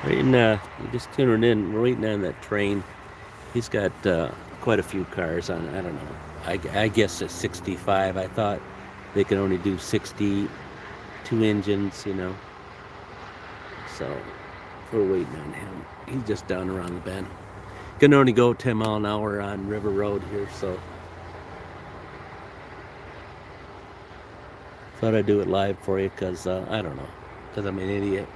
Waiting, just tuning in. We're waiting on that train. He's got quite a few cars on. I don't know. I guess it's 65. I thought they could only do 62 engines, So we're waiting on him. He's just down around the bend. Can only go 10 mile an hour on River Road here, so thought I'd do it live for you because I don't know, because I'm an idiot.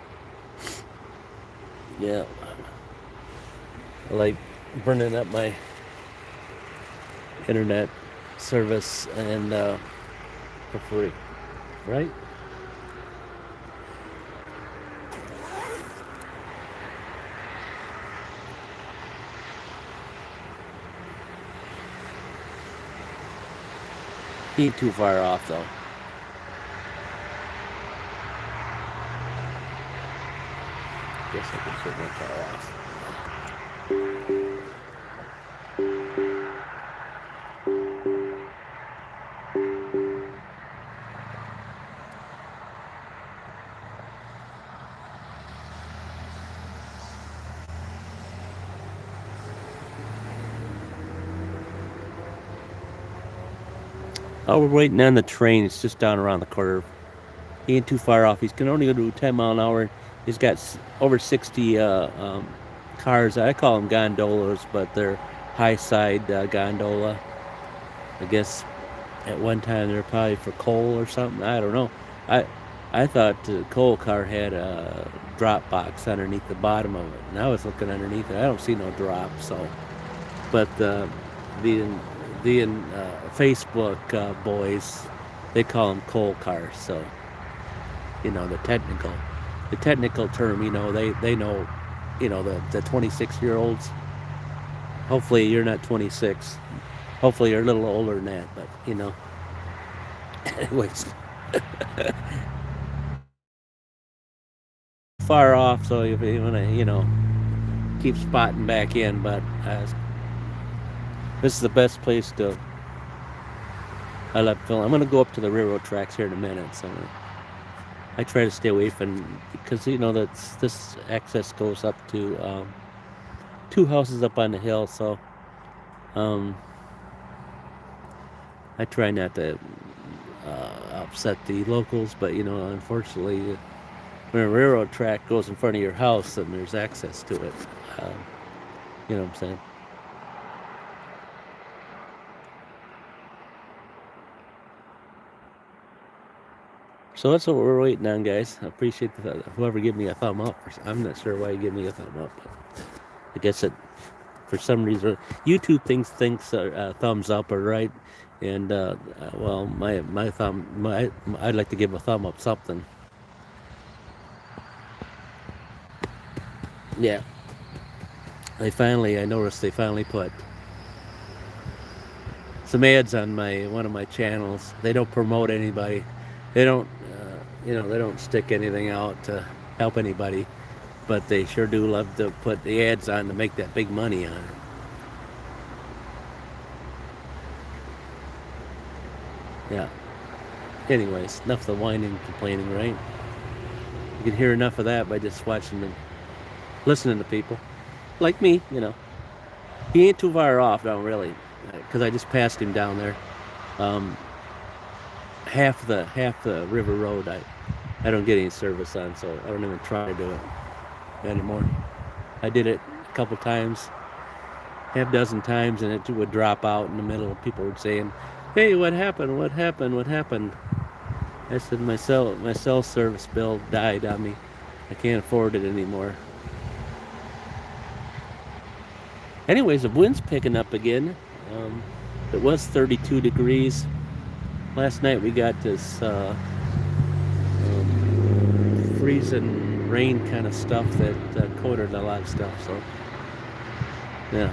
Yeah, I like burning up my internet service and for free, right? He ain't too far off though. Guess I can shut my car off. Oh, we're waiting on the train. It's just down around the curve. He ain't too far off. He's can only go to 10 mile an hour. He's got over 60 cars. I call them gondolas, but they're high side gondola. I guess at one time they're probably for coal or something. I don't know. I I thought the coal car had a drop box underneath the bottom of it, and I was looking underneath it. I don't see no drop. So, but the Facebook boys, they call them coal cars. So the technical term. They know. The 26-year-olds. Hopefully you're not 26. Hopefully you're a little older than that. But anyways, far off. So if you want to, keep spotting back in. But this is the best place to. I love film. I'm going to go up to the railroad tracks here in a minute. So I try to stay away from because this access goes up to two houses up on the hill. So I try not to upset the locals, but unfortunately, when a railroad track goes in front of your house and there's access to it, you know what I'm saying? So that's what we're waiting on, guys. I appreciate whoever gave me a thumb up. I'm not sure why you gave me a thumb up, but I guess it for some reason YouTube thinks thumbs up are right, and well, my thumb, I'd like to give a thumb up something. Yeah, I noticed they finally put some ads on one of my channels. They don't promote anybody. They don't, they don't stick anything out to help anybody, but they sure do love to put the ads on to make that big money on it. Yeah. Anyways, enough of the whining and complaining, right? You can hear enough of that by just watching and listening to people like me. He ain't too far off, no, really, because I just passed him down there. Um, half the river road, I don't get any service on, so I don't even try to do it anymore. I did it a couple times, half dozen times, and it would drop out in the middle. People would saying, "Hey, what happened? What happened? What happened?" I said, "My cell service bill died on me. I can't afford it anymore." Anyways, the wind's picking up again. It was 32 degrees. Last night we got this freezing rain kind of stuff that coated a lot of stuff. So, yeah.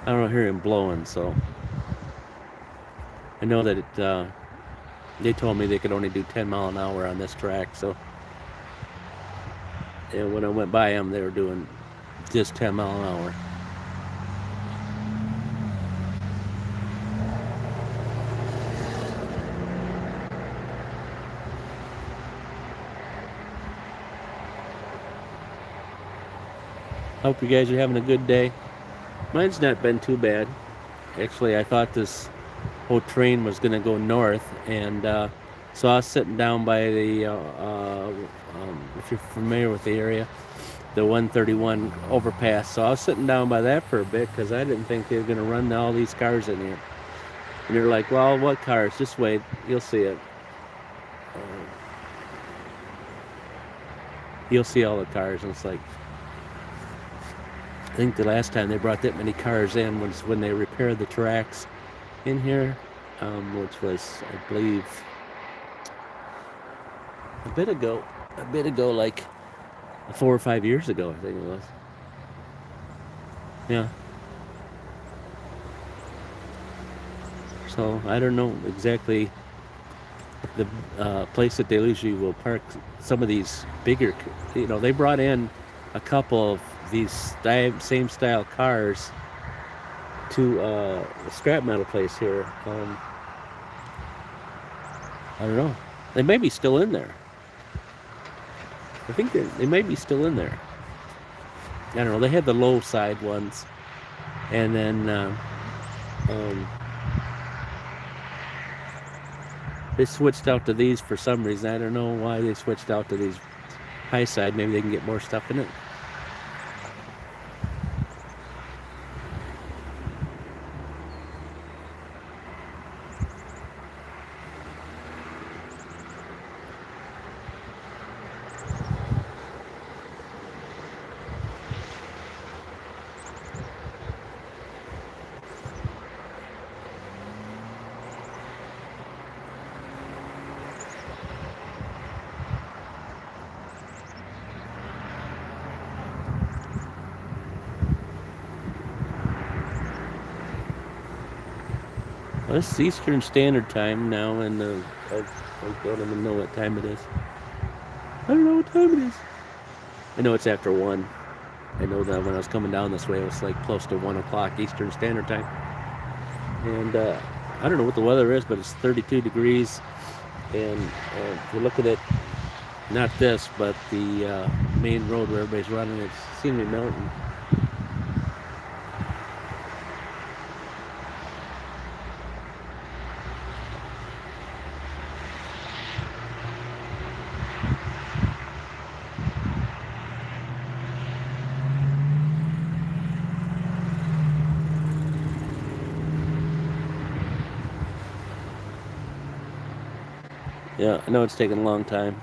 I don't hear him blowing, so I know that they told me they could only do 10 mile an hour on this track. So, and when I went by them, they were doing just 10 mile an hour. Hope you guys are having a good day. Mine's not been too bad. Actually, I thought this whole train was going to go north, and so I was sitting down by the, if you're familiar with the area, the 131 overpass. So I was sitting down by that for a bit because I didn't think they were going to run all these cars in here. And they're like, well, what cars? Just wait, you'll see it. You'll see all the cars. And it's like, I think the last time they brought that many cars in was when they repaired the tracks in here, which was, I believe, a bit ago, like 4 or 5 years ago, I think it was. Yeah. So I don't know exactly the place that they usually will park some of these bigger. They brought in a couple of these same style cars to the scrap metal place here. I don't know. They may be still in there. I think they may be still in there. I don't know. They had the low side ones, and then they switched out to these for some reason. I don't know why they switched out to these high side. Maybe they can get more stuff in it. Well, it's Eastern Standard Time now, and I don't even know what time it is. I don't know what time it is. I know it's after 1. I know that when I was coming down this way, it was like close to 1 o'clock Eastern Standard Time. And I don't know what the weather is, but it's 32 degrees. And if you look at it, not this, but the main road where everybody's running, it's Scenery Mountain. Yeah, I know it's taking a long time.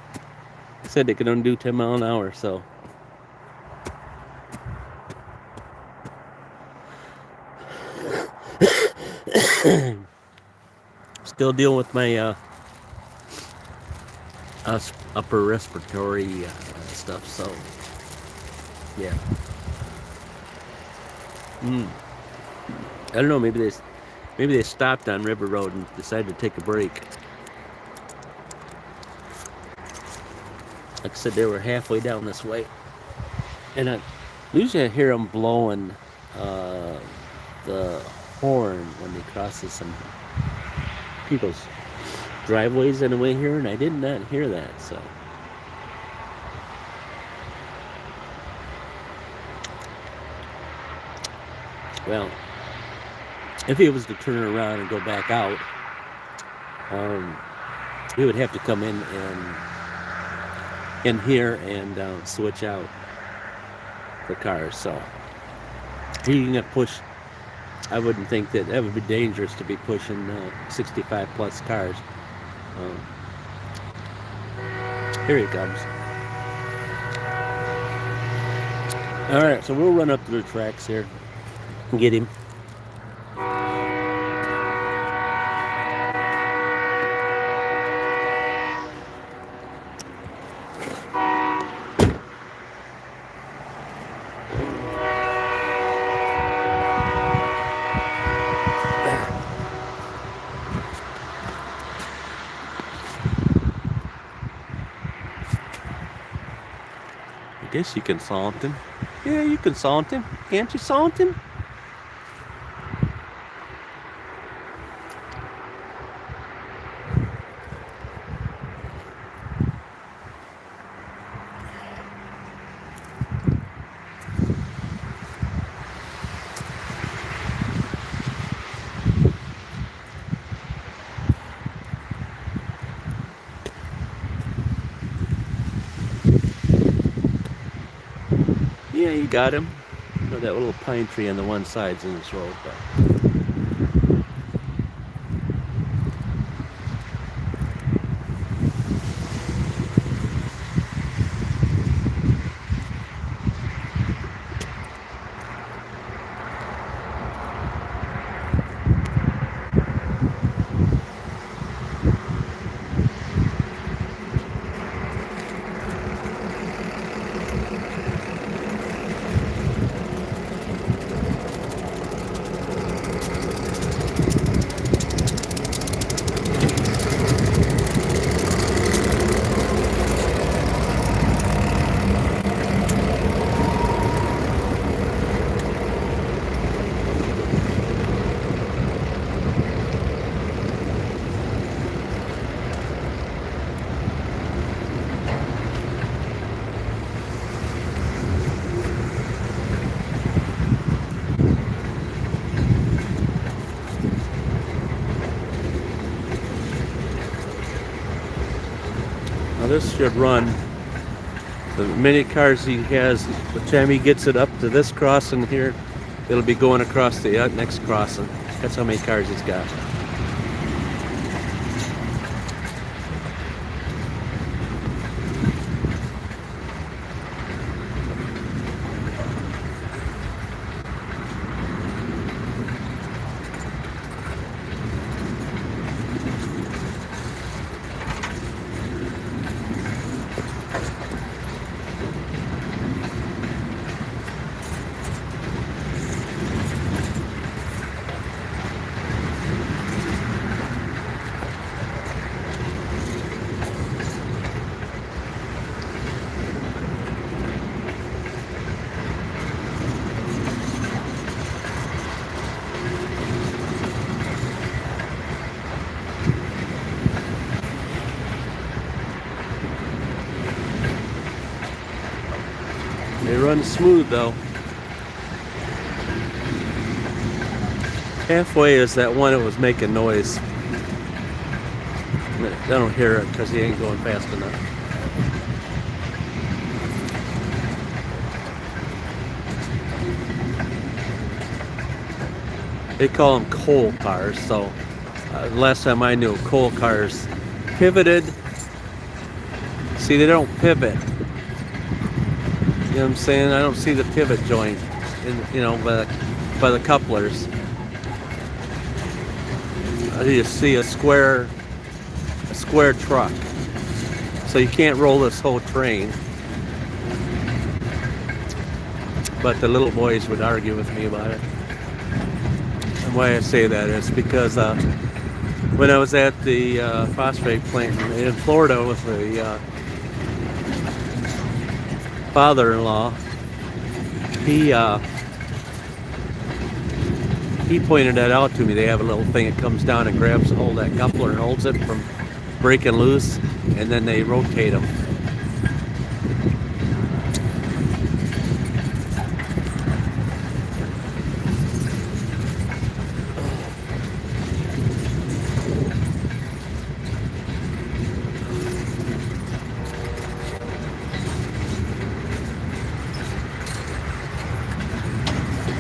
They said they could only do 10 mile an hour, so. Still dealing with my upper respiratory stuff, so yeah. I don't know, maybe they stopped on River Road and decided to take a break. Like I said, they were halfway down this way, and usually I hear them blowing the horn when they cross some people's driveways in the way here, and I did not hear that. So, well, if he was to turn around and go back out, he would have to come in here and switch out the cars. So he can push. I wouldn't think that would be dangerous to be pushing 65 plus cars. Here he comes. All right, so we'll run up to the tracks here and get him. I guess you can salt him. Yeah, you can salt him. Can't you salt him? Yeah, you got him. You know, that little pine tree on the one side's in this road. But now this should run. The many cars he has, by the time he gets it up to this crossing here, it'll be going across the next crossing. That's how many cars he's got. They run smooth though. Halfway is that one that was making noise. I don't hear it because he ain't going fast enough. They call them coal cars, so last time I knew, coal cars pivoted. See, they don't pivot. You know what I'm saying? I don't see the pivot joint, by the couplers. I just see a square truck. So you can't roll this whole train. But the little boys would argue with me about it. And why I say that is because when I was at the phosphate plant in Florida with the father-in-law, he pointed that out to me. They have a little thing that comes down and grabs a hold of that coupler and holds it from breaking loose, and then they rotate them.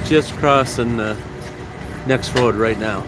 Just crossing the next road right now.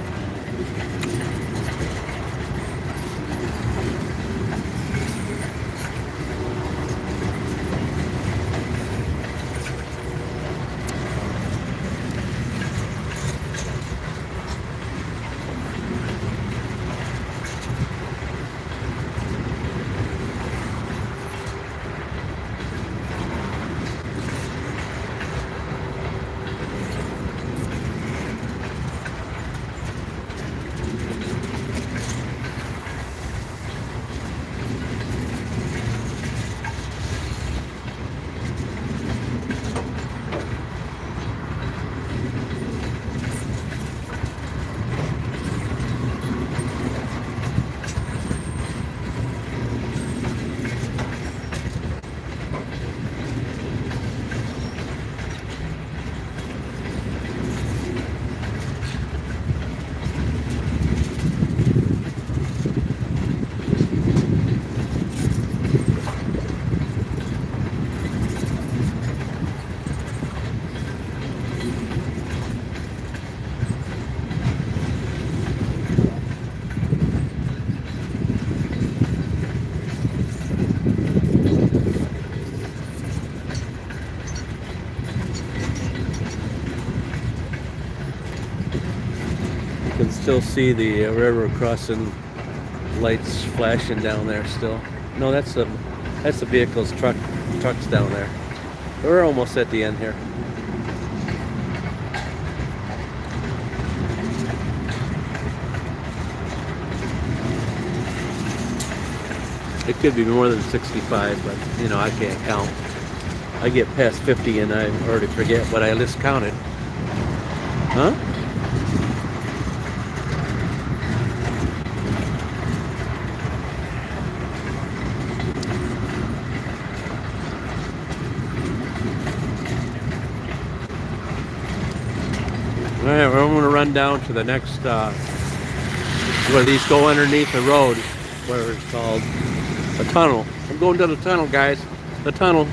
can still see the railroad crossing lights flashing down there still. No, that's the vehicle's trucks down there. We're almost at the end here. It could be more than 65, but you know, I can't count. I get past 50 and I already forget what I just counted. Huh? All right, we're going to run down to the next, where these go underneath the road, where it's called a tunnel. I'm going to the tunnel, guys. The tunnel.